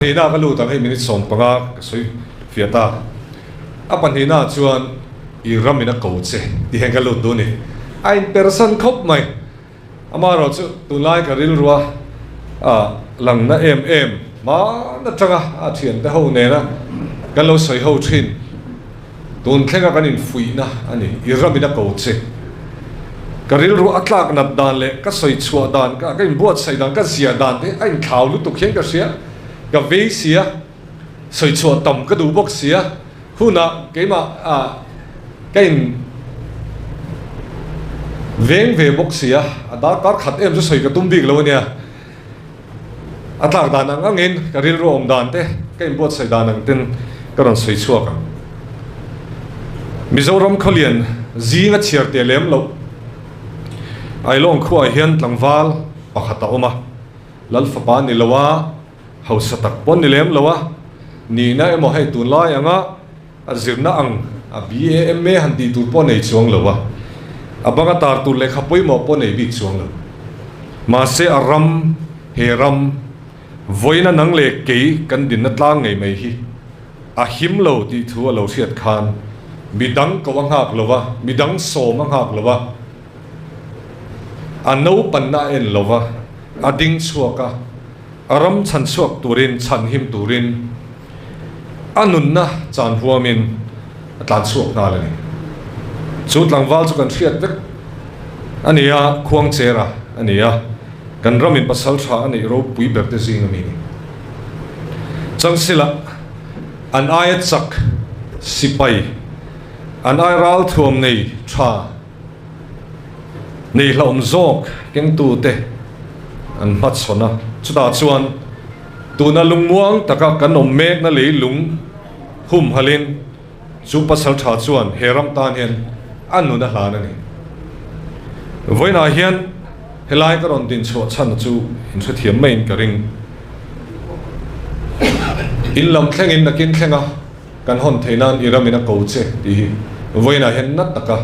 hina ka lu tang he minute som panga soi fiata apan hina chuan I RAMIN a ko che ti heng ka lu tu ni ai person khop mai amaro chu tu lai ka ril ruwa lang na em ma na changa a thian te ho ne na kan lo soi ho thin tun thlenga kan in fui na ani I RAMIN a ko che ka ril ru atlak na dan le ka soi chua dan ka in buat sai dan ka sia dan te ai khau lu tu khen ka sia ka ve sia soi chua tam ka du bok sia huna ke ma cái vén về bốc xì đã có khát em cho sấy cái tung big lâu nè tạc đàn ang ngin cái ril rom đàn thế cái bớt sấy đàn ang tên cái đàn sấy chua cả Mizoram kholian zí ngắt chiar tiền lem lâu ai long khu ai hiền lang val pakhat oma lal fapa ni lawa hausa tak pon ni lem lawa ni na emo hay tun lai anga azirna ang BAMA hanti tu po nei chuang lo wa abanga tar tu le khapoi mo po nei bi chuang lo ma se aram heram voina nang le ke kan din na tlang ngai mai hi a him lo ti thu lo siat khan midang ko wang hak lo wa midang so mang hak lo wa ano pan na en lo wa ading chuaka aram chan chuak turin chan him turin anun na chan huamin tlan suak na le chut langwal chu kan thiat vek ania khuang chera ania kan RAMIN pasal tha ani Ropui berte zing ami chang sila an ayat sak sipai an ai ral thuam nei tha nei hlom zok keng tu te an mat sona chuta chuan tuna lungmuang taka kan om mek na le lung hum halin chu pasal tha chuan heram tan hian anu na hlan ani voina hian helai ka ron din chho chan chu in thu thiam main ka ring in lam thlengin nakin thlenga kan hon theinan I RAMIN a ko che ti voina hian nat taka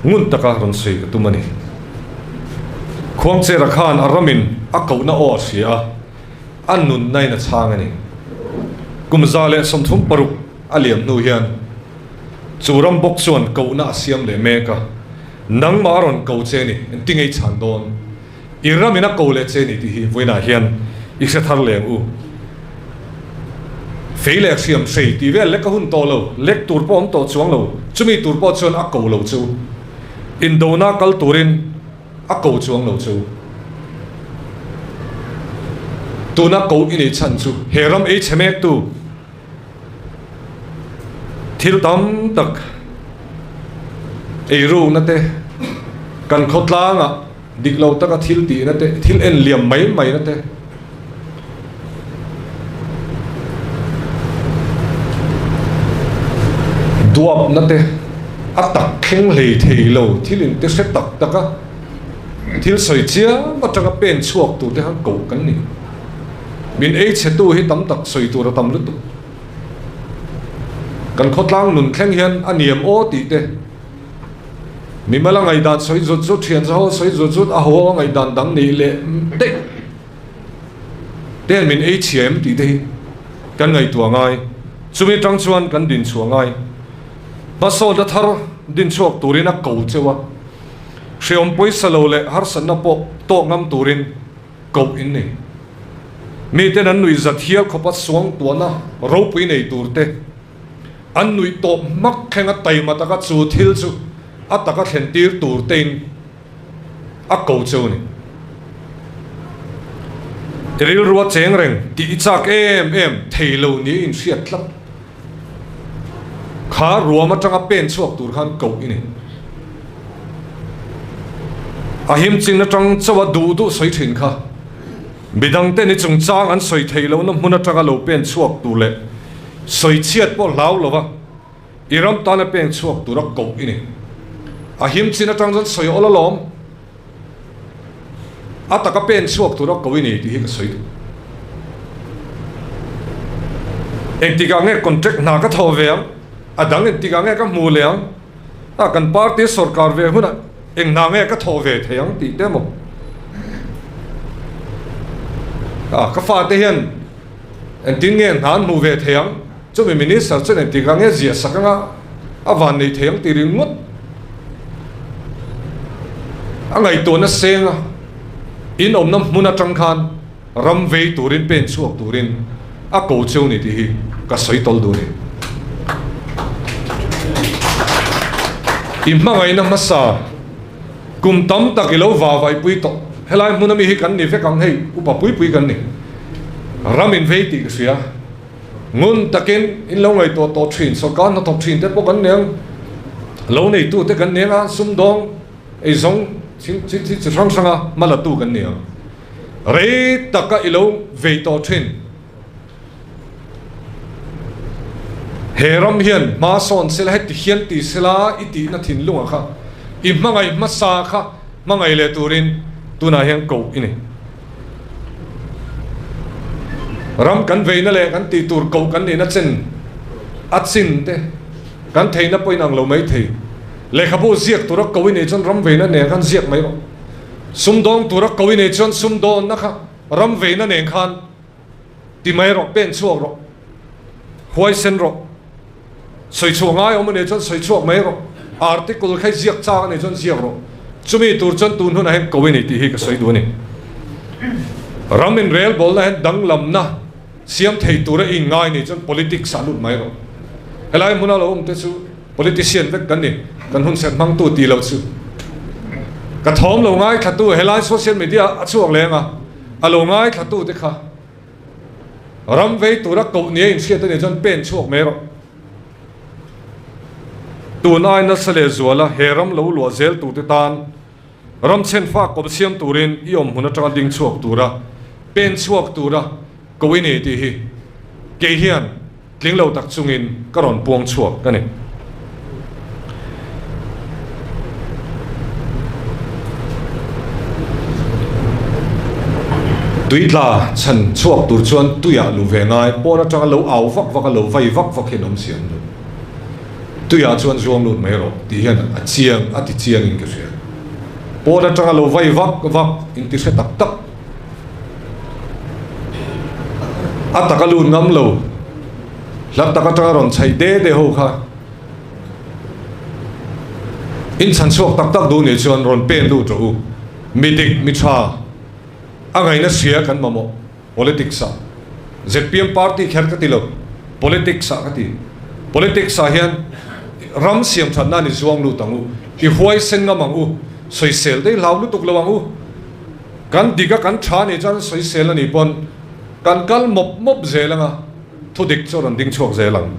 ngun taka ron sei ka tumani khuang che ra khan a RAMIN a ko na o sia anun nai na chang ani kumza le somthum paruk aliam nu hian churam bok chuan ko na siam le meka nang maron ko che ni tingai chan don I RAMIN a ko le che ni ti hi voina hian I se thar leng u feile siam sei ti vel le ka hun to lo lek tur pom to chuang lo chumi tur po chuan a ko lo chu indona kal turin a ko chuang lo chu tuna ko ini chan chu heram e chemek tu thil tam tak ei ru na te kan khotlang diklo taka thil ti na te thil en liam mai na te duap na te atak kheng le thei lo thilin te se tak taka thil soi chia ma tanga pen chuak tu te han ko kan ni min e che tu hi tam tak soi tu ra tam lu tu kan khotlang nun thleng hian aniam o ti te mi mala ngai dan soi zut zut thian zo soi zut zut a ho ngai dan dang ni le te ten min HM ti te kan ngai tu ngai chumi tang chuan kan din chu ngai pasol da thar din chuak turina ko chewa sheom poisa lo le har san na po to ngam turin ko in ni mi ten an nui zat hial khopat suang tuana Ropui nei turte an nui to mak khenga tai mata ka chu thil chu ataka thlen tir tur tein a ko chu ni ril ruwa cheng reng ti chak em theilo ni in hriat thlap kha ruwa ma tanga pen chuak tur khan ko ini ahim ching na tang chawa du soi thin kha bidang te ni chung chang an soi theilo na hmuna tanga lo pen chuak tu le soi chiat po lau lova iram ta na pen chuak tu ra ko ini ahim china tang jan soi ola lom ataka pen chuak tu ra ko ini ti hi ka soi entiga nge contract na ka tho ve adang entiga nge ka mu leang a kan party sarkar ve huna eng na nge ka tho ve theyang ti te mo ka fa te hian anh tin nghe hắn mù về thiang cho mình minister cho nên tiếng nghe gì sắc nga avan này thiang tiếng ngút anh ngày tuần nó xem in ông năm muốn trăng khan ram về turin pen chuộc turin cầu châu này thì cả sấy tol đồ này im mang ngày năm masa cùng tắm ta cái lâu vào vài bụi to hay là muốn mình cái này phải càng hay upa bụi cái này ramin về thì cái gì à ngôn ta kiến in lâu ngày to train so con nó top train thế bốc cái này lâu này tu thế cái này à sum dong ấy giống chỉ sang sang à mà là tu cái này rồi ta cái lâu về to train heram hiền ma son sẽ hết hiền tí sẽ là ít tí nó thìn luôn à im mang ngày masa kha mang ngày lệ turin tu na hiền cầu ini ram kan về nó lệ kan tí tur cầu kan này nó chân ắt xin thế kan thấy nó bôi năng lâu mấy thì lệ khắp bộ giặc tu ra cầu ini chân ram về nó nè kan giặc mấy sum dong tu ra cầu ini chân sum dong nó kha ram về nó nè khan tí mấy rồi bên chuộc rồi hoài sen rồi soi chuộc ngay ông này chân soi chuộc mấy rồi article khai giặc cha này chân giặc rồi chúng mình tur chân tuôn hơn này cầu này thì cái soi đuôi này ramin rail bol này đăng lâm na xiêm thầy tur in ngay này chân politics sản lụt mấy rồi hay là muốn nào ông thế chứ politician với cái này cần hôn sen mang tu tì lâu chứ cái thóm lâu ngay khát tu hay là social media chuộc lên à lâu ngay khát tu thế khá ram về tur cầu này in xe này chân pen chuộc mấy rồi tu nai na sale zuala heram lo lo zel tu te tan ram chen fa ko siam turin iom huna tang ding chuak tura pen chuak tura ko ini ti hi ke hian tling lo tak chungin karon puang chuak kani tuitla chan chuak tur chuan tuya lu ve ngai pona tang lo au vak lo vai vak hin om siam tu ya chuan zuang lut mai ro ti hian a chiang in ka ria po da tanga lo vai vak in ti se tak tak a taka lu ngam lo lam taka tanga ron chai de ho kha in chan chuak tak du ni chuan ron pen lu tro midik mi tha angai na sia kan mamo politics sa ZPM party kher ka ti lo politics sa ka ti politics sa hian ram siam than na ni zuang lu tangu i huai sen nga mangu soi sel dei lau lu tuk lawangu kan diga kan tha ni chan soi sel ani pon kan kal mop zelanga thu dik choron ding chok zelang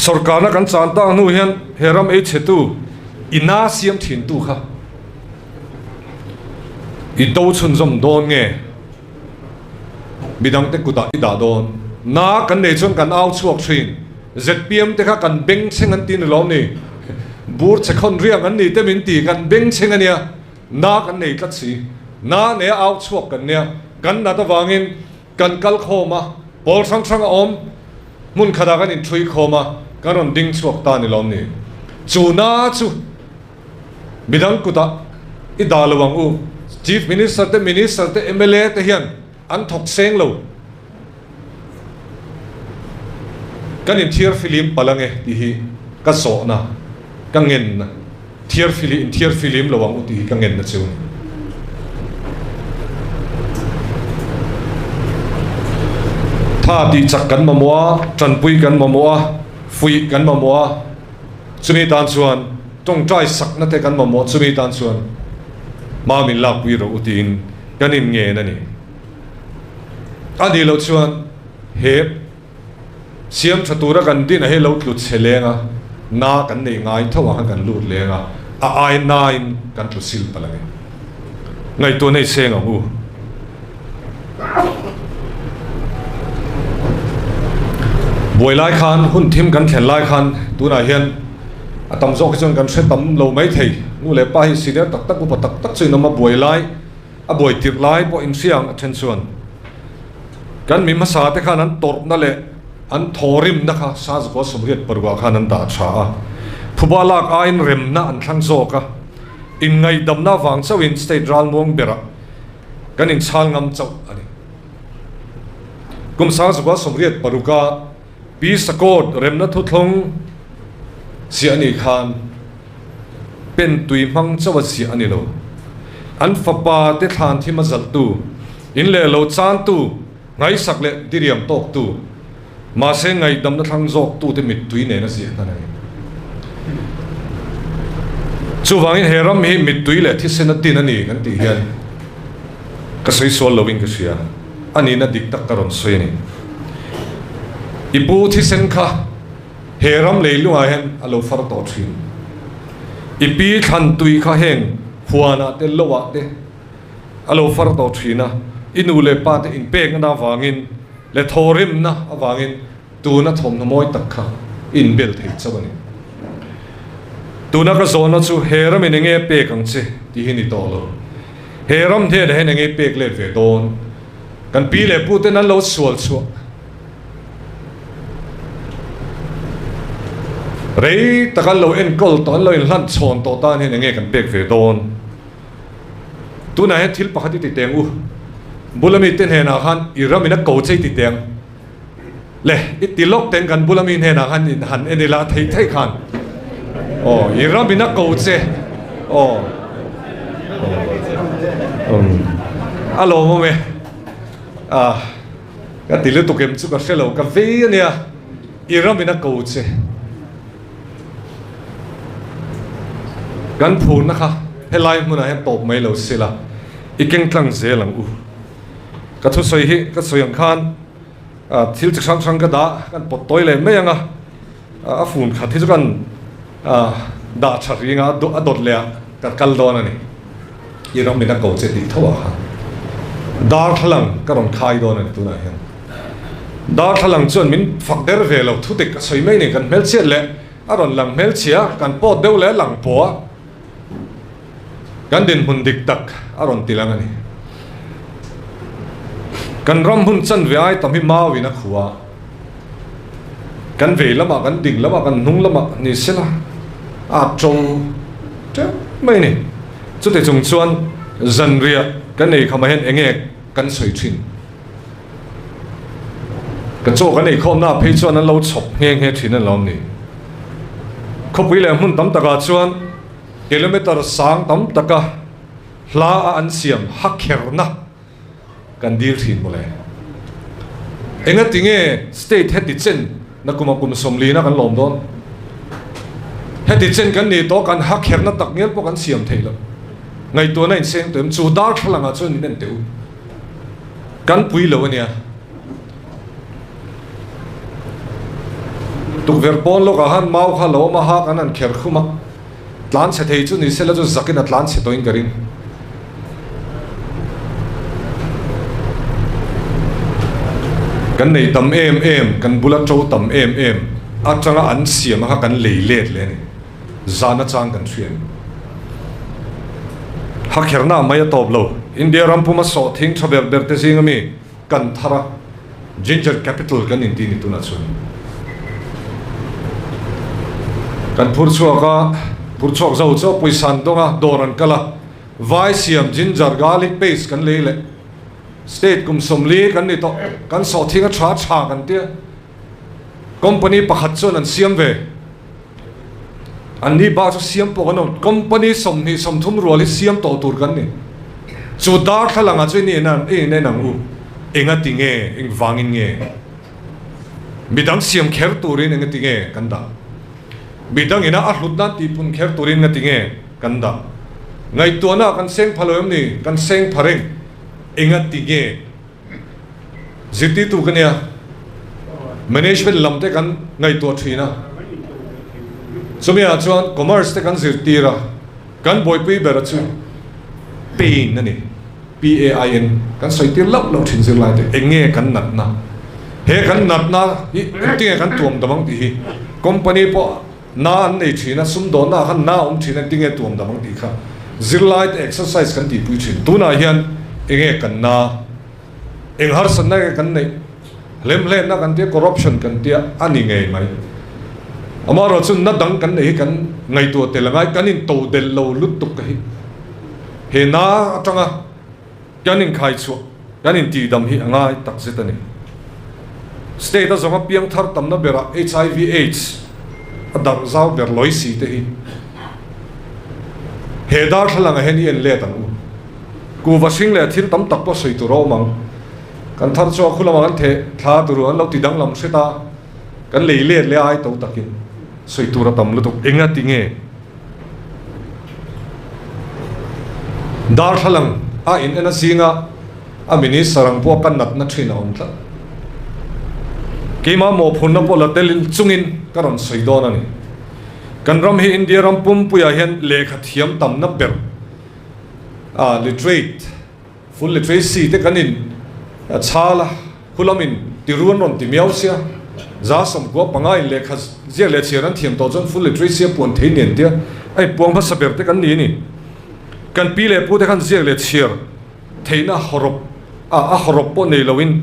sarkar na kan chan ta nu hian heram e chetu ina siam thin tu kha i do chun zom don nge bidang te kuta i da don na kan ne chon kan au chuak thin ZPM te kha kan beng cheng an tin lo ni bur che khon riang an ni te min ti kan beng cheng ania na kan nei tlat si na ne au chuak kan nia kan na ta wangin kan kal khoma pol sang om mun khada kan in thui khoma karon ding chuak ta ni lo ni chu na chu bidang kuta i dalawang u chief minister te MLA te hian an thok seng lo kan in thier film palange ti hi ka so na ka ngen na thier film lawang ti hi ka ngen na chu tha ti chak kan mamwa Ropui kan mamwa fui kan mamwa chumi tan chuan tong trai sak na te kan mamwa chumi tan chuan ma min lak wi ro utin kan in nge na ni ani lo chuan he siam chatura kan din a he lo tlut chelenga na kan nei ngai thawa kan lut lenga a ai nine kan tu sil palange ngai to nei senga hu boy lai khan hun thim kan thlen lai khan tu na hian atam zo ka chon kan se tam lo mai thei nu le pa hi senior tak tak upa tak tak chin ma boy lai a boy tir lai bo in siang attention kan mi ma sa te khan an tor na le an thorim na kha sa ko somriat parwa khan an da cha phubala ain rem na an thlang zo ka in ngai dam na wang chawin state ral mong bera kan in chal ngam chaw ani kum sang zuwa somriat paruka pi sakot remna thu thlong si ani khan pen tui mang chawa si ani lo an fapa te than thima zal tu in le lo chan tu ngai sak le diriam tok tu ma se ngai dam na thang jok tu te mit tui ne na si na nei chu wangin heram hi mit tui le thi sen tin ani kan ti hian ka sei sol loving ka sia ani na dik tak karon soi ni ipu thi sen kha heram leilu a hen alo far to thin ipi than tui kha heng huana te lowa te alo far to thina inu le pa te in pek na wangin le thorim na awangin tu na thom na moi tak kha in bel thei chawani tu na ka zona chu heram in nge pe kang che ti hi ni to lo heram the le nge pek le ve don kan pi le pu te na lo sual chu rei takal lo en kol ton lo in lan chon to ta ni nge kan pek ve don tu na he thil pakhati ti teng u bulami ten he na khan iram ina ko chei ti teng le itilok ten kan bulami he na khan in han enila thei thei khan oh iram ina ko che oh alo mo me ka tilu tu kem chu ka hello ka ve ania iram ina ko che kan phun na kha helai mun a he top mai lo sila ikeng tlang zelang u ka thu soi hi ka soyang khan thil chi sang sang ka da kan pot toilet me anga a phun kha thi kan da chari nga do adot le ka kal don ani iram mina ko che di thawa ha dar thalang karon khai don ani tuna hian dar thalang chon min phak der ve lo thu tek ka soi mai ni kan mel che le aron lang mel chia kan pot deu le lang po kan din hun dik tak aron tilang ani kan ram hun chan ve ai tam hi mau ina khuwa kan ve lama kan ding lama kan nung lama ni sela a chong te mai ni chu te chung chuan zan ria kan nei khama hen enge kan soi thin ka cho kan nei khom na phei chuan an lo chop nge nge thin an lom ni khopui le mun tam taka chuan kilometer sang tam taka hla a an siam hakherna kan deal thin mole enga tinge state head chen na kuma kum somli na kan lom don head chen kan ni to kan hakherna tak ngel po kan siam theilo ngai to na in seng tem chu dar thlanga chu ni nen teu kan pui lo ania tu ver pon lo ka han mau kha lo ma ha kan an kher khuma tlan se thei chu ni sela chu zakin atlan se toin karin kan nei tam em kan bulat cho tam em atanga an siam ha kan leilet le ni zana chang kan thien hakherna maya top lo india rampuma so thing thaber berte singami kan thara ginger capital kan in tin tuna chun kan phurchuak zo cho puisan donga doran kala vai siam ginger garlic paste kan leile state kum somli kan ni to kan so thinga tha kan tia company pakhat chon an siam ve an ni ba chu siam po kan company som thum ro li siam to tur kan ni chu dar thalanga chu ni nan ne nang u enga tinge eng wangin nge midang siam kher turin enga tinge kan da midang ina a hlutna ti pun kher turin nga tinge kan da ngai to na kan seng phaloem ni kan seng phareng enga tinge ziti tu kania management lamte kan ngai to thina sumia chuan commerce te kan zirtira kan boipui bera chu pain nani pain kan soitir lap lo thin zir lai te enge kan natna he kan natna hi tinge kan tuam damang ti hi company po na an nei thina sum do na han na thina tinge tuam damang ti kha zir lai te exercise kan ti pui thin tuna hian enge kan na eng har san na kan nei lem na kan tia corruption kan tia ani ngai mai amaro chun na dang kan nei kan ngai tu te langai kan in to del lo lut tuk ka hi he na atanga kan in khai chu kan in ti dam hi angai tak setani state a zonga piang thar tam na bera HIV AIDS adar zau ber loi si te hi he dar thalang hen yen le tan ku wasing le thil tam tak po soi tu ro mang kan thar cho khulama kan the tha turu an lo ti dang lam seta kan le le ai to takin soi tu ra tam lu tu enga tinge dar thalang a in ena singa a mini sarang po kan nat na thina on tla kema mo phun na pola telin chungin karon soi don ani kan ram hi india ram pum puya hian lekha thiam tam na ber literate full literacy te kanin chala hulamin tiruan ron ti miau sia za som ko pangai lekha je le chiran thiam to jon full literacy pon thein nen dia ai puang pha saber te kan ni kan pi le pu te kan je le chiar theina horop a horop po nei lowin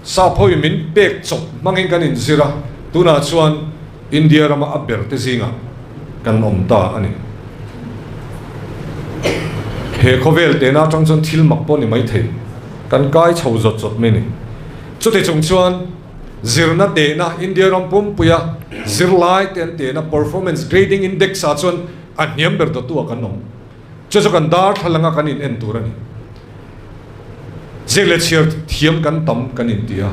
sa phoi min pek chop mangin kan in zira tuna chuan india rama aber te zinga kan om ta ani he khovel te na chang chon thil mak po ni mai the kan kai chho zot zot me ni chu te chung chuan zirna de na india ram pum puya zirlai ten te na performance grading index a chuan a niam ber do tu kan nom chu kan dar thalanga kan in en turani zegle chiar thiam kan tam kan in tia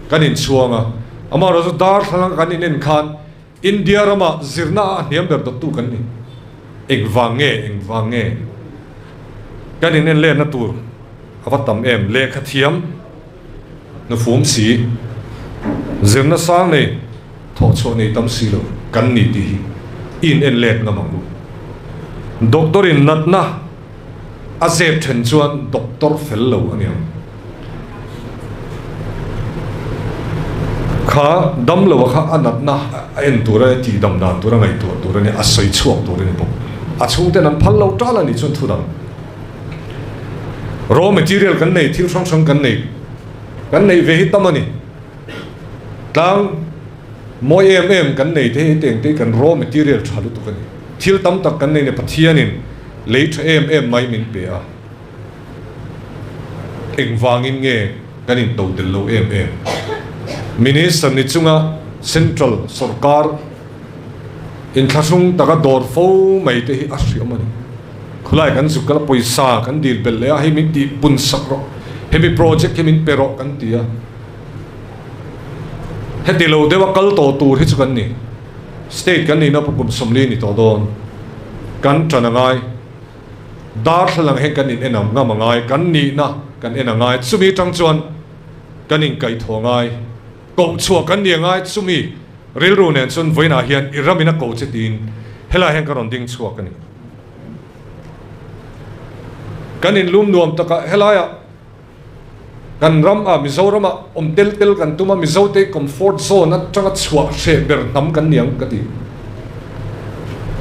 kan in chuanga ama ro dar thalang kan in en khan india rama zirna niam ber do tu kan ni engwange kan in en le na tur avatam em le kha thiam no fum si zirna sang nei tho cho nei tam si lo kan ni ti in en le na mangu doctor in natna azep then chuan doctor fellow aniam kha dam lo kha anat na en tura ti dam dan tura ngai tura ni asoi chuak tura ni bo a chung te nan phal lo tala ni chun thu dam raw material kan nei thil song kan nei ve hi tamani tang moi kan nei te teng te kan raw material thalu tu kan thil tam tak kan nei ne pathianin late mai min pe a engwangin nge kanin to del lo minister ni chunga central sarkar in thasung taka dor fo mai te hi asri amani khulai kan sukala poisa kan dil bel le hi min ti pun sakro hemi project hemin pero kan tia heti lo dewa kal to tur hi chukan ni state kan ni na pum somli ni to don kan chanangai dar thlang he kan in enam nga mangai kan ni na kan enangai chumi tang chuan kan in kai thongai ko chua kan ni ngai chumi ril ru nen chun voina hian iramina ko chetin hela hen karon ding chua kan ni kan in lum nuam taka helaya kan ram a mizoram om tel kan tuma mizote comfort zone na changa chua she ber nam kan niang kati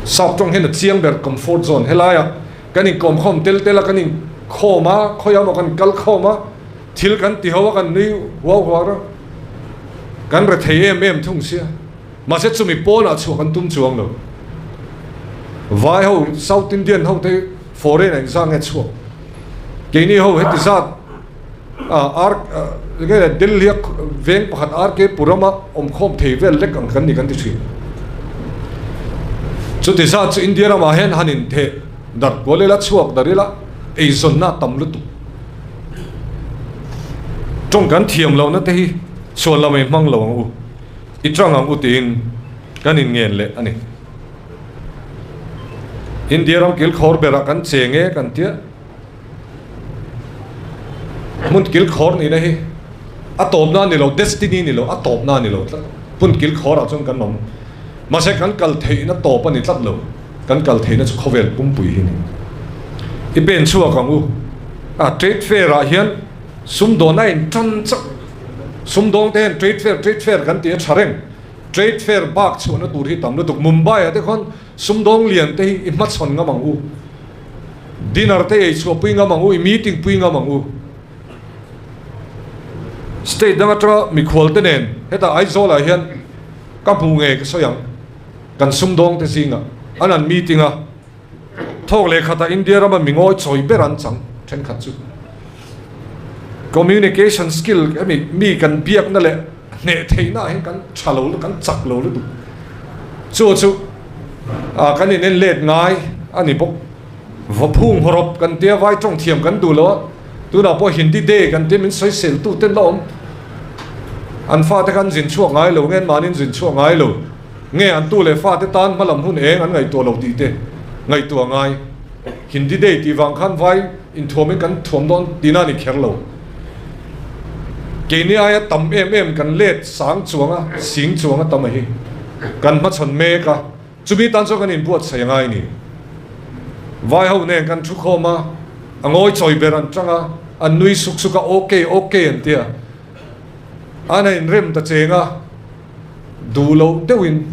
sak tong hen chiang ber comfort zone helaya kan in kom khom tel kan in khoma khoya mo kan kal khoma thil kan ti hawa kan ni wa wa kan re thei em thung sia ma se chumi pona chu kan tum chuang lo vai ho south indian ho te foreign exam nge chu ke ni ho he ti zat ar ge delhi veng pakhat ar ke purama om khom thei vel lek ang kan ni kan ti thi chu ti sa chu india ra ma hen hanin the dar gole la chuak darila ei zon na tam lu tu trong kan thiam lo na te hi so la mai mang lo u I trang ang utin kan in ngen le ani india ram kil khor bera kan chenge kan tia mun kil khor ni na hi atop na ni lo destiny ni lo atop na ni lo pun kil khor a chung kan nom ma se kan kal thei na top ani tlat lo kan kal thei na chu khovel pum pui hi ni I ben chuwa kang u a trade fair a hian sum do na in tan chak sum dong ten trade fair kan tia thareng trade fair bak chu na tur hi tam na tuk mumbai ate khon sum dong lian te hi mat chon nga mang u dinner te ei chu pui nga mang u meeting pui nga mang u state danga tra mi khol te nen heta ai zola hian ka pu nge ka soyang kan sum dong te singa anan meeting a thok le khata india rama mingoi choi beran chang then khat chu communication skill mi kan biak na le nè thấy na hen kan chalo lu kan chak lo lu chu kan in let ngai ani bok va phung horop kan tia vai trong thiam kan du lo tu na po hindi de kan te min soi sel tu ten lom an fa te kan jin chuak ngai lo ngen manin jin chuak ngai lo nge an tu le fa te tan malam hun eng an ngai to lo ti te ngai tu ngai hindi de ti wang khan vai in thome kan thom don tina ni kher lo ke ni aya tam em kan let sang chuanga sing chuanga tam hi kan ma chon me ka chumi tan so kan in buat sai ngai ni vai ho ne kan thu khoma angoi choi beran changa an nui suk suka okay an tia ana in rem ta chenga dulo tewin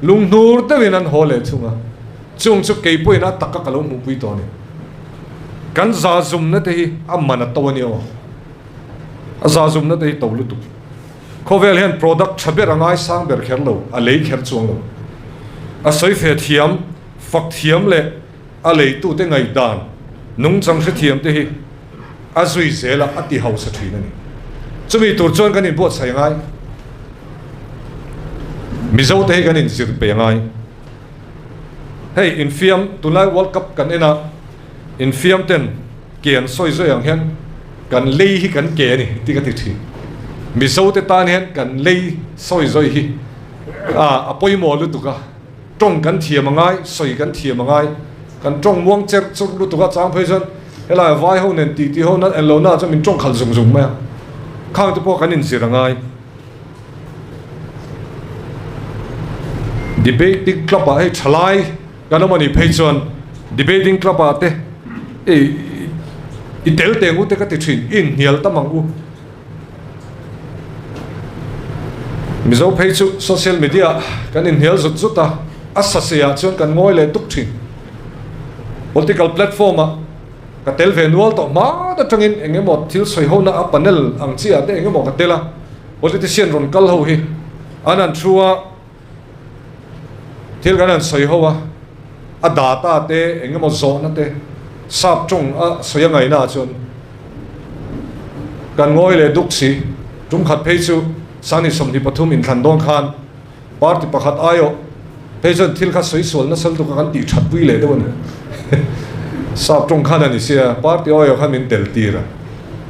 lung nur tewin an hole chunga chung chu ke poina takka kalo mu pui to ni kan za zum na te hi amana to ni o a za zum na te hi to lu tu khovel hen product chaber angai sang ber kher lo a lei kher chuang lo a soi fe thiam fak thiam le a lei tu te ngai dan nung chang se thiam te hi a zui zela ati hau sa thina ni chumi tur chon kan in bot sai ngai mizo te kan in sir pe ngai hey in fiam tunai world cup kan ena in fiam ten kian soi zoi ang hen kan lei hi kan ke ni ti ka ti thi mizo te tan hen kan lei soi zoi hi apoi mo lu tu ka trong kan thiam ngai soi kan thiam ngai kan trong muang cher chu lu tu ka chang phei jon hela vai ho nen ti ho na elo na cho min trong khal zum zum ma khang tu po kan in sir ngai debating club ai thalai kan mani phei chon debating club ate i tel te ngu te ka ti thin in hial tamang u mizo phei chu social media kan in hial zut zuta asasia chon kan ngoi le tuk thin political platform ka tel venual to ma da tangin engemo thil soi ho na a panel ang chia te engemo ka tela politician ron kal ho hi anan thua thil kan an soi ho a data te engemo zo na te sap chung a soya ngai na chon kan ngoi le duk si tum khat phei chu sani somni pathum in than dong khan party pakhat ayo pheijon thil kha soi sol na sal tu kan ti that pui le de bon sap chung khan ani sia party ayo khan min tel tira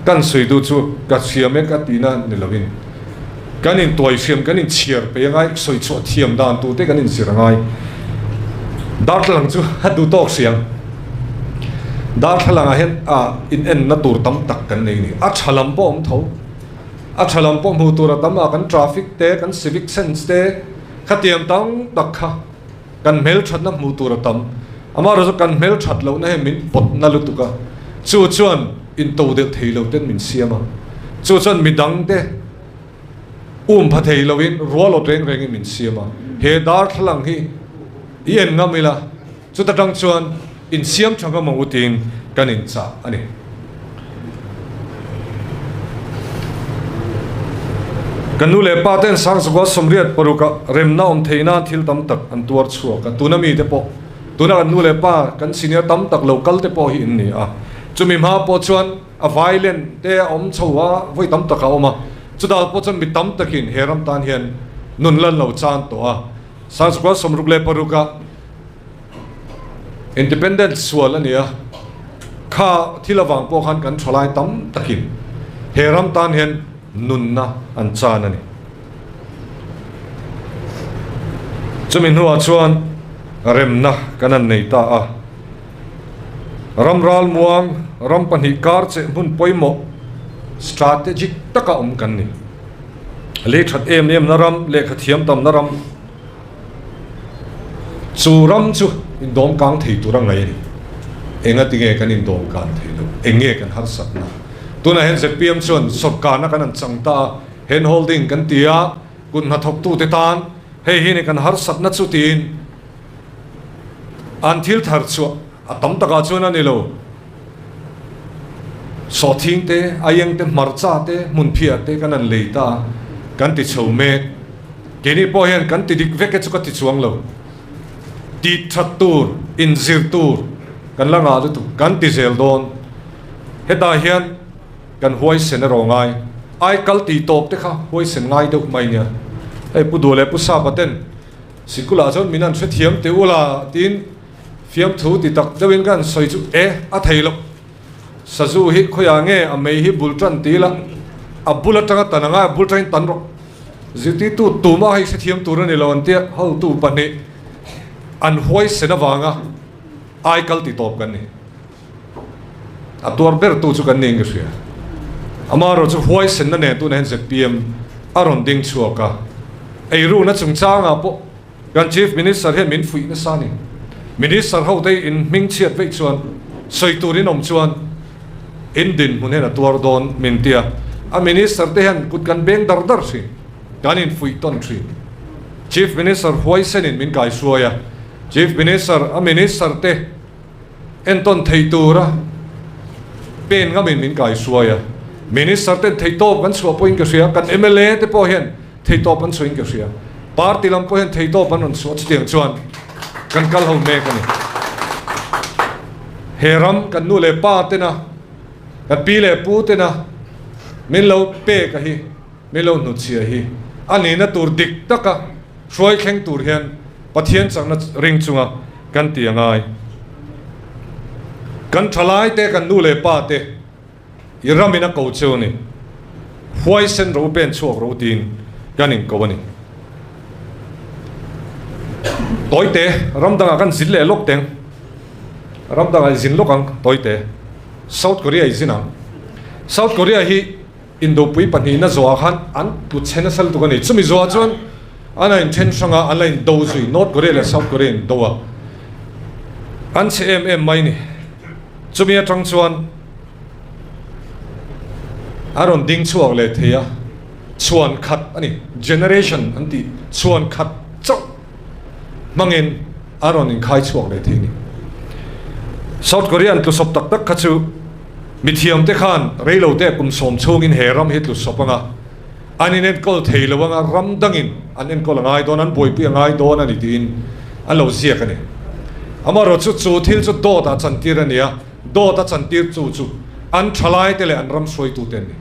kan soi du chu ka siam me ka tina ni lovin kan in toy siam kan in chiar pe ngai soi chu thiam dan tu te kan in sir ngai dar lang chu hadu tok siang dar thalang a hen in en na tur tam tak kan nei ni a thalam po om tho a thalam po mu tur tam a kan traffic te kan civic sense te khatiam tang tak kha kan mel that na mu tur tam ama ro kan mel that lo na he min pot na lu tu ka chu chuan in to de thei lo ten min siama chu chuan mi dang te pha thei lo in ro lo teng reng min siama he dar thalang hi yen ngamila chu ta tang chuan in siam changa mangutin kan in cha ani kanu le paten sang suwa somriat paruka remna om theina thil tam tak an tuar chuwa ka tunami te po tuna kanu le pa kan senior tam tak local te po hi in ni chumi ma po chuan a violent te om chowa voi tam tak oma chuda po chuan mi tam takin heram tan hian nun lan lo chan to sang suwa somruk le paruka independent swal ania kha thilawang po khan kan tholai tam takin heram tan hen nunna an chan ani chumin huwa chuan remna kanan nei ta ramral muang ram pani kar che mun poimo strategic taka kan ni le that em naram le khathiam tam naram churam chu in dom kang thei turang ngai ni enga tinge kan in dom kan thei lo enge kan har sat na tuna hen se pm chon sokka na kan an changta hen holding kan tia kun na thok tu te tan hei hi ne kan har sat na chu tin until thar chu atam taka chuna ni lo so thing te ayeng te marcha te mun phia te kan an leita kan ti chome keni po hen kan ti dik veke chu ka ti chuang lo ti thattur in zirtur kan langa tu kan ti zel don heta hian kan huai senerongai ai kal ti top te kha hoi sen ngai deuh mai nia ei pu du le pu sa paten sikula chon minan thre thiam te ula tin fiam thu ti tak dewin kan soi chu a thailo sazu hi khoya nge a mei hi bultran ti la a bulatanga tananga bultrain tan ro ziti tu ma hai se thiam tur ni lon te ho tu pani an hoi sena wanga ai kal ti top kan ni a tur ber tu chu kan ning ge sia amaro chu hoi sen na ne tu nen se pm aron ding chuaka ei ru na chung changa po gan chief minister he min fui na sani minister ho dei in ming chiat ve chuan soi turin om chuan in din mun hena tur don min tia a minister te han kut kan beng dar si ganin fui ton tri chief minister hoi sen in min kai suaya chief minister a minister te en ton thei tura pen nga min kai suaya minister te thei top kan suwa point ka sia kan mla te po hen thei top an swing ka sia party lam po hen thei top an on so tiang chuan kan kal ho me kan heram kan nu le pa te na kan pi le pu te na min lo pe ka hi min lo nu chia hi ani na tur dik taka soi kheng tur hian pathian chang na ring chunga kan tiangai kan thalai te kan nu le pa te iramina ko chuni huai sen ro pen chuak ro tin kanin ko ani toite ramdanga kan zil le lok teng ramdanga zin lokang toite South Korea izina South Korea hi Indo pui pani na zoa khan an tu chena sal tu kani chumi zoa chuan ana in chen sanga online do zui North Korea le South Korea in doa an cmm mai ni chumi atang chuan aron ding chuak le theya chuan khat ani generation anti chuan khat chau mangin aron in khai chuak le thini South Korean tu sop tak tak khachu mithiam te khan reilo te kum som chung in heram hit lu sopanga anin en kol theilawanga ram dangin anin kol ngai don an boi pi ngai don ani tin an lo zia kani amaro chu thil chu do ta chantir ania do ta chantir chu an thalai te le an ram soi tu ten ni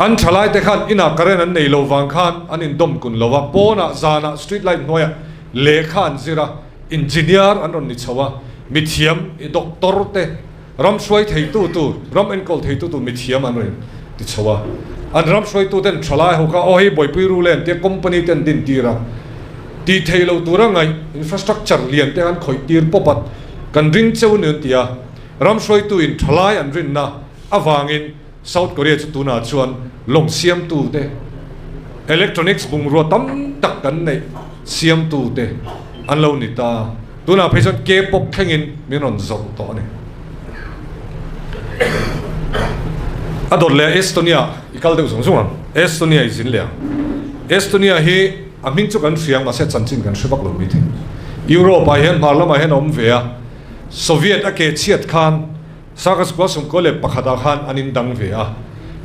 an thalai te khan ina karen an nei lo wang khan anin dom kun lowa pona zana street light noya le khan zira engineer an on ni chawa mithiam i doctor te ram swai thei tu ram en kol thei tu mithiam an ren ti chawa an ram swai tu ten thalai ho ka o hi boi pui ru len te company ten din tira ti thei lo tura ngai infrastructure lian te an khoi tir popat kan ring cheu ne tia ram swai tu in thalai an rin na awangin South Korea chu tuna chuan long siam tu te electronics bung ro tam tak kan nei siam tu te an lo ni ta tuna phaichon K-pop khengin minon zong to ne ador le Estonia ikal deu song Estonia izin le Estonia hi aming chu kan siang ma se chanchin kan shibak lo mi the Europe a hen parliament hen om vea Soviet ake chiat khan sakas ko sum ko le pakhada khan anin dang vea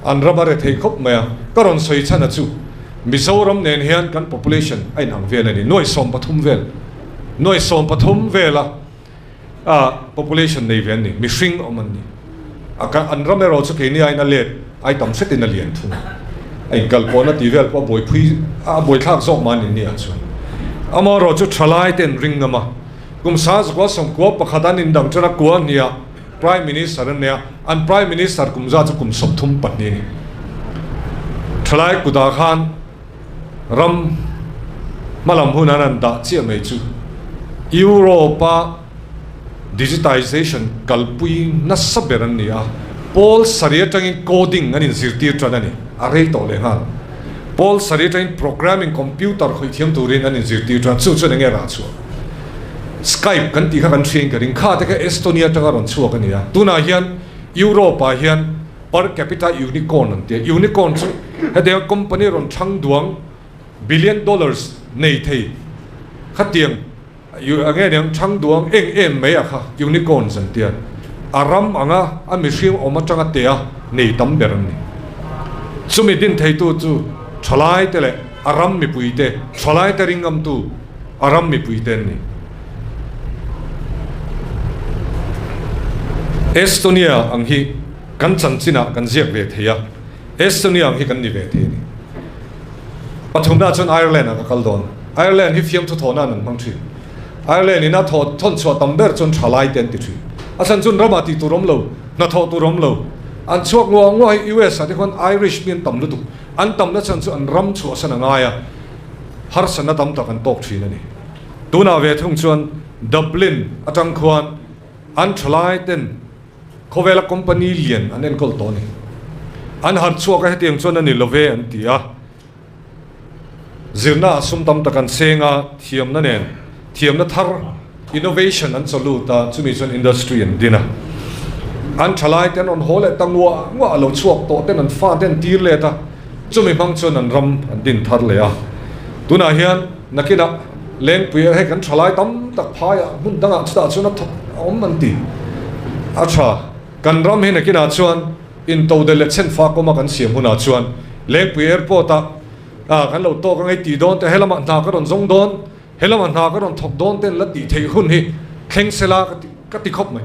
an rabare thei khop maya karon soi chana chu Mizoram nen hian kan population ai nang vel ani noi som pathum vel noi som pathum vela population nei ven ni mishing oman ni aka an ramero chu ke ni ai na let ai tam set in a lian thu ai kal pona ti vel po boi phui boi thak zok man ni a chu amaro chu thalai ten ring ama kum sa ko som ko pakhadan in dang chana ko nia prime minister nia an prime minister kum za chu kum sop thum pat ni thalai kuda khan ram malam hunanan da chi mai chu Europa digitization kalpui na saberan nia Paul sariatang coding anin zirtir tranani are to le ha Paul sariatang programming computer khoi thiam turin anin zirtir tran chu nge ra chu Skype kan ti kha kan thing karing kha te ka Estonia tanga ron chu kan nia tuna hian Europa hian per capita unicorn an te unicorn chu hade company ron thang duang $1 billion nei thei khatiang ange nyang thang duang em mai a kha unicorn san tian aram anga a mishim oma changa tea nei tam beran ni chumi din thei tu chu thalai tele aram mi puite thalai te ringam tu aram mi puiten ni Estonia ang hi kan chanchina kan ziak ve theya Estonia hi kan ni ve the ni pathumna chon Ireland ka kaldon Ireland hi fiam thu thona nan mang thi Ireland ina tho thon chwa tamber chon thalai ten ti thi asan chun ramati turom lo na tho turom lo an chuak ngo US ati kon Irish min tam lu tu an tam na chan chu an ram chu asana ngaya har sana tam ta kan tok thina ni tuna ve thung chuan Dublin atang khwan an thalai ten Kovela company lian an en kol toni an har chuak a hetiang chuan ani love an tia zirna sum tam takan senga thiam na nen thiam na thar innovation an cholu ta chumi chuan industry an dina an thalai ten on hole tangwa ngwa lo chuak to ten an fa ten tir le ta chumi mang chuan an ram an din thar le a tuna hian nakina leng puya he kan thalai tam tak phaya mun danga chta chuna om man ti acha kan ram he nakina chuan in to de le chen fa ko ma kan siam huna chuan leng puya airport a kan lo to ka ngai ti don te helama na ka ron zong don helama na ka ron thok don ten la ti thei hun hi kheng sela ka ti khop mai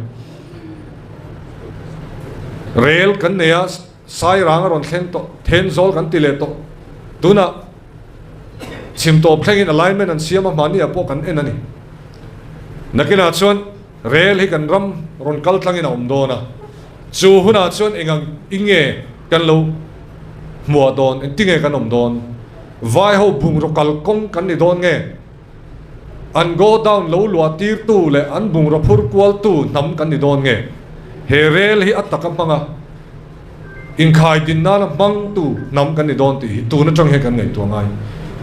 rail kan neya sai rang ron khen to ten zol kan ti le to tuna chim to playing in alignment and siam mani apo kan enani nakina chuan rail hi kan ram ron kal tlang in om dona chu huna chuan engang inge kan lo mua don en tinge kan om don vai ho bung ro kal kong kan ni don nge an go down lo lua tir tu le an bung ro phur kwal tu nam kan ni don nge he rail hi ataka manga in khai din na mang tu nam kan ni don ti tu na chang he kan ngai tu ngai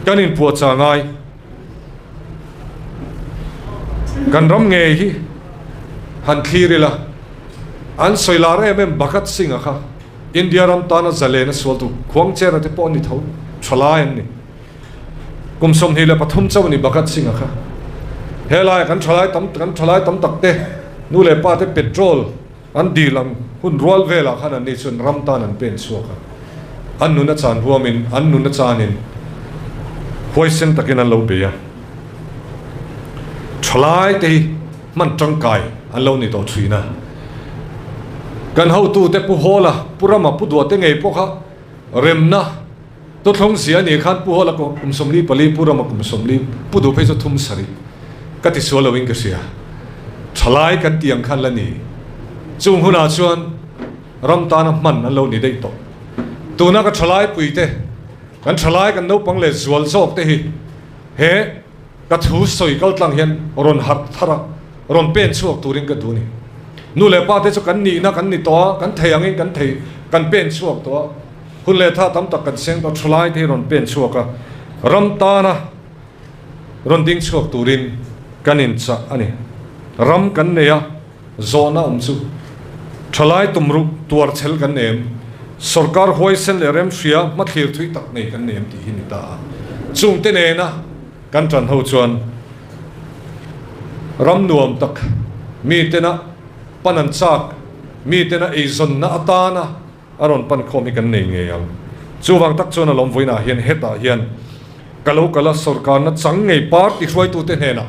kan in pu cha ngai kan ram nge hi han khirila an soilare em bakat singa kha India ram ta na zale na swal tu khwang che ra te po ni tho chala en ni kum som hi la pathum chaw ni bakat singa kha helai kan thalai tam tak te nu le pa te petrol an dilam hun rol vela khana ni chun ram ta nan pen chuaka an nu na chan huamin an nu na chanin hoisen takin an lo be ya thalai te man tangkai an lo ni to thuina kan ho tu te pu hola purama pu do te ngei pokha remna to thong sia ni khan pu hola ko kumsomli pali purama kumsomli pu do phe so thum sari kati solo wing ka sia thalai kan tiang khan la ni chung huna chuan ram ta na man an lo ni dei to tuna ka thalai pui te kan thalai kan no pang le zual zok te hi he ka thu soi kal tlang hian ron hat thara ron pen chuak turing ka du ni nu le pa te chu kan ni na kan ni to kan thei angin kan thei kan pen chuak to hun le tha tam tak kan seng to thalai te ron pen chuak ka ram ta na ron ding chuak turin kan in cha ani ram kan ne ya zona chu thalai tumru tuar chel kan nem sarkar hoisen le rem sia ma thlir thui tak nei kan nem ti hin ta chung te ne na kan tran ho chuan ram nuam tak mi te na panan chak mi te na eizon na atana aron pan khomi kan nei nge yang chuwang tak chuan alom voina hian heta hian kalo kala sarkar na chang ngei par ti hroi tu te hena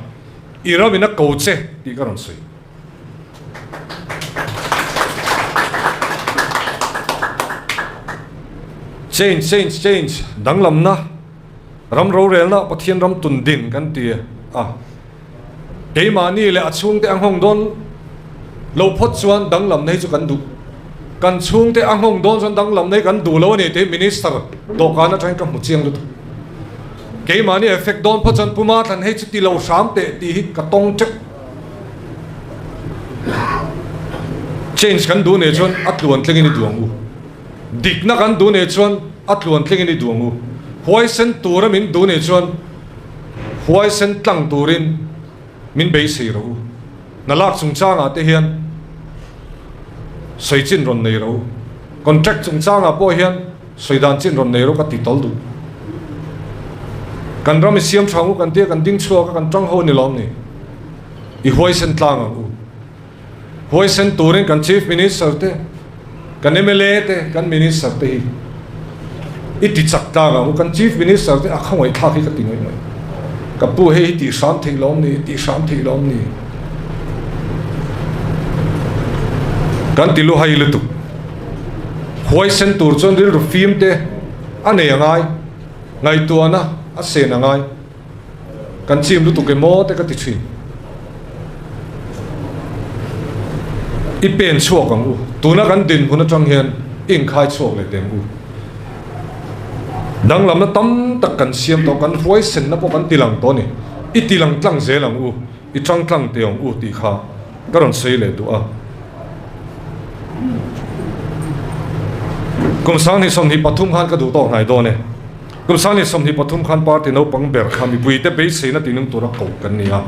iramina koche ti karon sui change danglam na ram ro rel na pathian ram tun din kan ti ke mani le achung te anghong don lo phot chuan danglam nei chu kan du kan chung te anghong don chuan danglam nei kan du lo ni te minister do kana thain ka mu chiang lu ke mani effect don phot chan puma than hei chu ti lo sam te ti hi ka tong chek change kan du ne chuan atluan tlengin ni duangu dik na kan du ne chuan atluan tlengin ni duangu hoisen turamin du ne chuan hoisen tlang turin min bei sei ro nalak chung changa te hian soichin ron nei ro contract chung changa po hian soidan chin ron nei ro ka ti tol du kan ram siam thangu kan te kan ding chua ka kan tang ho ni lom ni I hoisen tlanga u hoisen turin kan chief minister te kan MLA te kan minister te hi iti chak tanga u kan chief minister te akhawai thla hi ka tingoi mai ka pu he ti sam thei lom ni kan tilu hai lu tu huai sen tur chon ril ru film te ane angai ngai tuana a sen angai kan chim lu tu ke mo te ka ti thin i pen chuak ang u tuna kan din huna tang hian in khai chuak le tem u dang lam na tam tak kan siam to kan huai sen na po kan tilang to ni i tilang tlang zelang u i tang tlang te ong u ti kha karon sei le tu a kum sang ni som ni pathum khan ka du to ngai do ne kum sang ni som ni pathum khan party no pang ber khami bui te be sei na tinung tura ko kan ni a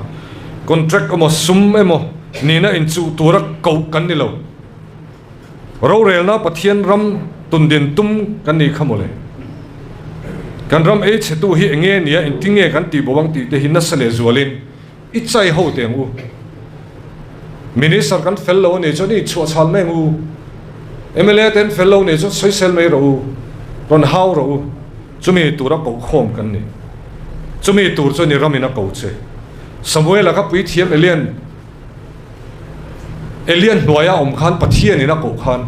contract amo sum emo ni na in chu tura ko kan ni lo ro rel na pathian ram tun din tum kan ni khamole kan ram e che tu hi enge nia in tinge kan ti bowang ti te hinna sale zualin i chai ho te ngu minister kan fellow ne choni chu chal me ngu MLA ten fellow ne chu social me ro ron how ro chumi tura ko khom kan ni chumi tur choni ramina ko che samuel ka pui thiam alien noya om khan pathian ina ko khan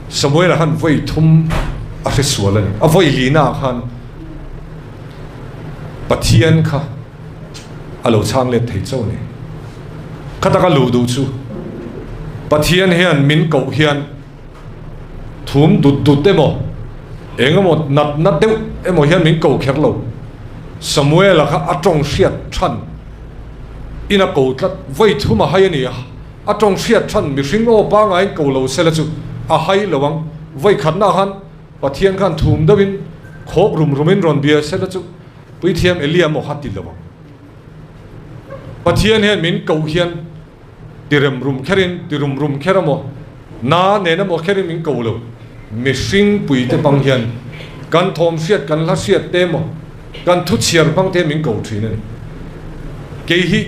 samuel han voi thum a fe sualan a voi lina khan pathian kha alo chang le thei chau ni khata ka lu du chu pathian hian min ko hian thum dut emo engamo nat deu emo hian min ko kher lo samuel kha atong hriat than ina ko tlat voi thuma hai ani atong hriat than mi hring o pa ngai ko lo sela chu a hai lowang voi khatna han pathian khan thum dawin khop rumin ron bia sela chu pui thiam elia mo hati lowang pathian hian min ko hian tiram rum kheramo na ne na mo kherin min ko lo mi hring pui te pang hian kan thom hriat kan la hriat te mo kan thu chiar pang te min ko thin ani ke hi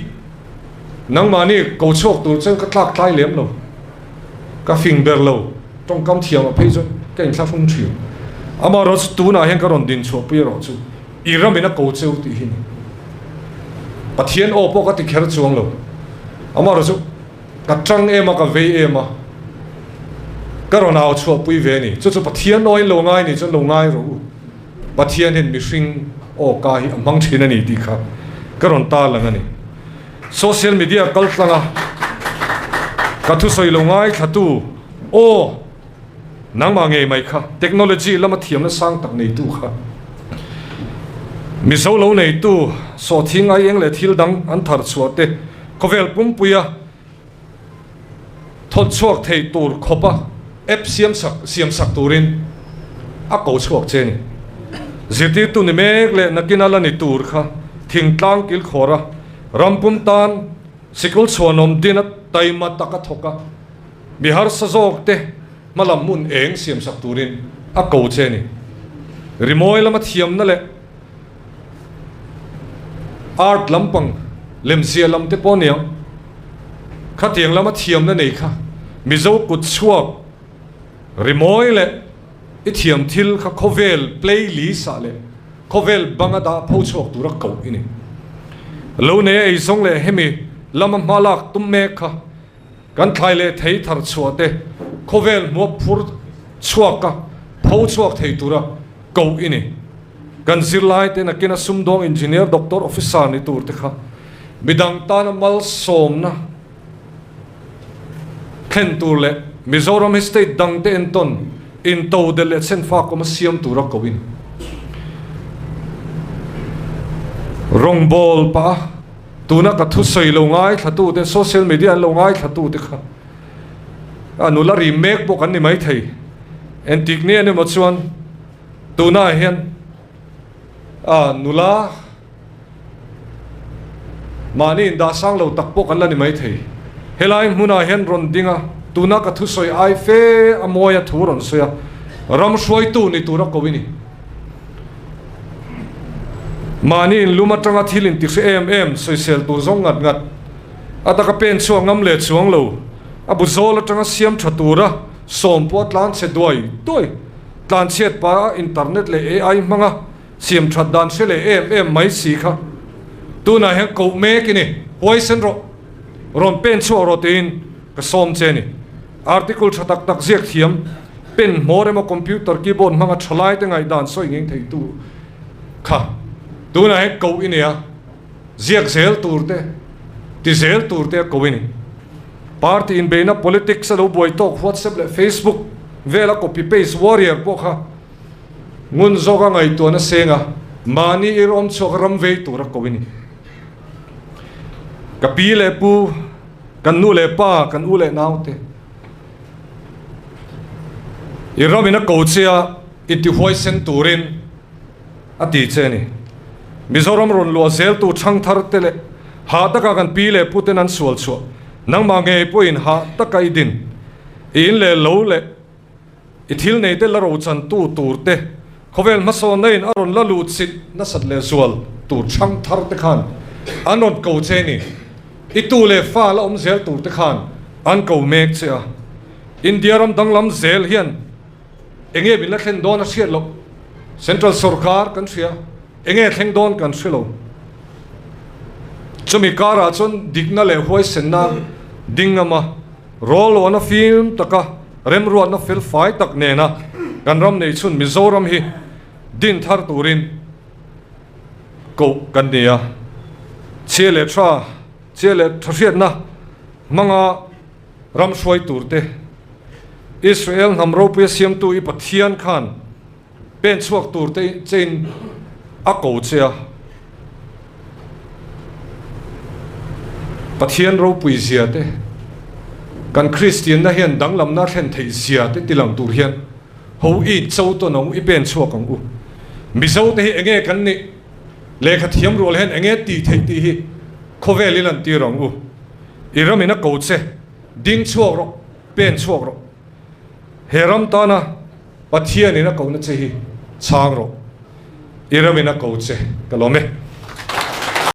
nang mani ko chok tu chen ka tlak tlai lem lo ka finger lo tong kam thiam a phei chu ka in thla phung thiu ama ro tu na hen ka ron din chho pi ro chu i ramina ko cheu ti hin pathian o po ka ti kher chuang lo ama ro chu ka tang ema ka ve ema ka ron au chho pui ve ni chu pathian noi lo ngai ni chu lo ngai ro pathian hen mi hring o ka hi amang thina ni ti kha ka ron ta lang ani social media kaltlanga ka thu soi lo ngai thatu o nang ma nge mai kha technology lama thiam na sang tak nei tu kha mi so lo nei tu so thing ai eng le thil dang an thar chuate kovel pum puya thot chuak thei tur khopa app siam sak turin a ko chuak chen ziti tu ni mek le nakina la ni tur kha thing tlang kil khora rampum tan sikul chhonom dinat taima taka thoka bihar sajok te malam mun eng siam sak turin a ko cheni rimoi lama thiam na le art lampang lemzia lam te poniang khatiang lama thiam na nei kha mizo kut chuak rimoi le i thiam thil kha khovel play li sa le khovel bangada pho chuak tura ko ini lo ne ei song le hemi lama malak tum me kha kan thlai le thei thar chuate khovel mo phur chuaka pho chuak thei tura ko ini kan zirlai te na kina sumdong engineer doctor officer ni tur te kha bidang tan mal som na khen tur le mizoram state dang te enton in to de le sen fa ko ma siam tura ko in rong bol pa tuna ka thu soi lo ngai thatu te social media lo ngai thatu te kha anula remake bo kan ni mai thei entik ne ne mo chuan tuna hian nula mani da sang lo tak po kan la ni mai thei helai muna hian ron dinga tuna ka thu soi ai fe amoya thuron soya ram soi tu ni tura ko wini mani in luma tanga thilin ti em soi sel tu zong ngat ataka pen chuang ngam le chuang lo abu zol tanga siam thatura som po tlan se doi tlan chet pa internet le ai manga siam that dan se le em mai si kha tu na he ko me kini poison ron pen chu ro tin ka som che ni article thatak tak ziak thiam pen more ma computer keyboard manga thlai te ngai dan soi ngeng thei tu kha tu na he ko inia ziak zel turte ti zel turte ko ini party in beina politics lo boy talk WhatsApp le Facebook vela copy paste warrior po kha ngun zoga ngai to na senga mani irom chokram ve tur ko ini kapi le pu kan nu le pa kan u le naute iramina coachia iti hoisen turin ati cheni mizoram ron lo zel tu chang thar tele ha ta ka kan pi le puten an sual chu nang ma nge poin ha ta kai din in le lo le ithil nei te la ro chan tu turte khovel ma so nein aron la lut sit na sat le sual tu chang thar te khan anon ko cheni itu le fa la zel tur te khan an ko mek cha india ram danglam zel hian enge bin la khen don a siat lo central sarkar kan sia enge khen don kan silo chumi kara chon digna le hoi senna dingama rol on a film taka rem ro na fil fai tak ne na kan ram nei chun mizoram hi din thar turin ko kan dia chele thriat na manga ram shoi turte Israel nam Ropui siam tu i pathian khan pen chuak turte chen a ko chia pathian Ropui zia te kan Christian na hian danglam na thlen thei zia te tilang tur hian ho i chau to no i pen chuak ang u mizo te hi enge kan ni lekha thiam rol hen enge ti thei ti hi khovelin an ti rong u iramina ko che ding chuak ro pen chuak ro heram tana pathian ina ko na che hi chang ro iramina ko che kalome